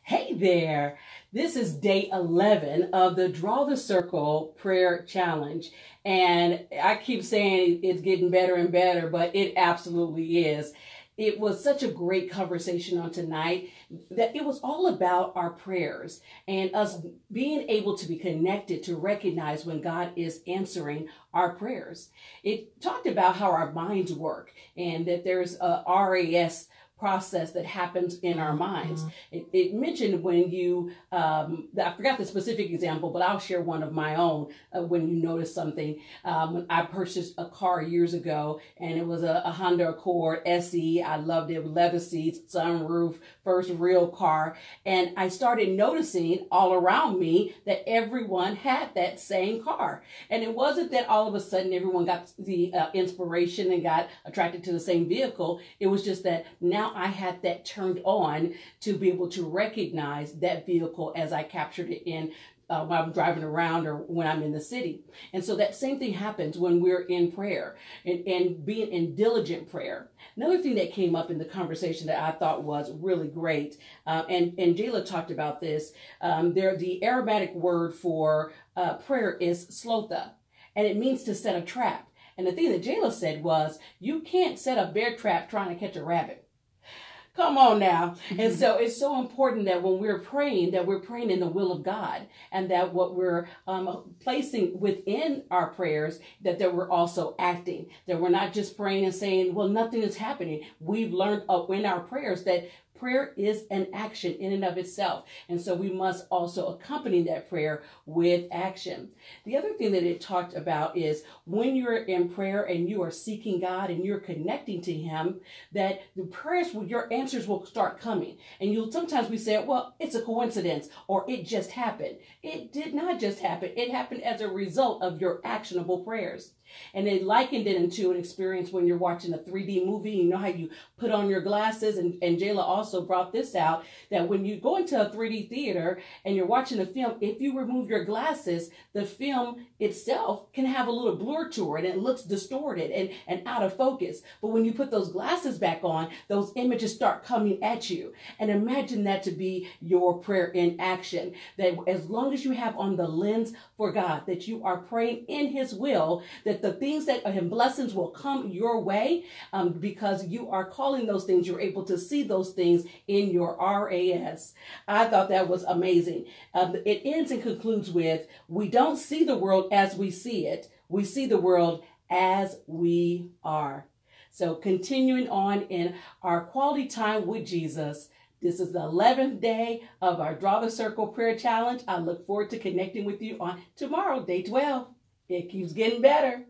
Hey there! This is day 11 of the Draw the Circle Prayer Challenge. And I keep saying it's getting better and better, but it absolutely is. It was such a great conversation on tonight that it was all about our prayers and us being able to be connected to recognize when God is answering our prayers. It talked about how our minds work and that there's a RAS process that happens in our minds. It mentioned when you, I forgot the specific example, but I'll share one of my own when you notice something. When I purchased a car years ago, and it was a Honda Accord SE. I loved it, leather seats, sunroof, first real car. And I started noticing all around me that everyone had that same car. And it wasn't that all of a sudden everyone got the inspiration and got attracted to the same vehicle. It was just that now I had that turned on to be able to recognize that vehicle as I captured it in when I'm driving around or when I'm in the city. And so that same thing happens when we're in prayer and being in diligent prayer. Another thing that came up in the conversation that I thought was really great, and Jayla talked about this, the Aramaic word for prayer is slotha, and it means to set a trap. And the thing that Jayla said was, you can't set a bear trap trying to catch a rabbit. Come on now. And so it's so important that when we're praying, that we're praying in the will of God, and that what we're placing within our prayers, that we're also acting, that we're not just praying and saying, well, nothing is happening. We've learned in our prayers that prayer is an action in and of itself. And so we must also accompany that prayer with action. The other thing that it talked about is when you're in prayer and you are seeking God and you're connecting to Him, that the prayers, your answers will start coming. And sometimes we say, well, it's a coincidence or it just happened. It did not just happen. It happened as a result of your actionable prayers. And they likened it into an experience when you're watching a 3D movie. You know how you put on your glasses, and Jayla also brought this out, that when you go into a 3D theater and you're watching a film, if you remove your glasses, the film itself can have a little blur to it and it looks distorted and out of focus. But when you put those glasses back on, those images start coming at you. And imagine that to be your prayer in action, that as long as you have on the lens for God, that you are praying in His will, that the things that and blessings will come your way because you are calling those things. You're able to see those things in your RAS. I thought that was amazing. It ends and concludes with, we don't see the world as we see it. We see the world as we are. So continuing on in our quality time with Jesus. This is the 11th day of our Draw the Circle Prayer Challenge. I look forward to connecting with you on tomorrow, day 12. It keeps getting better.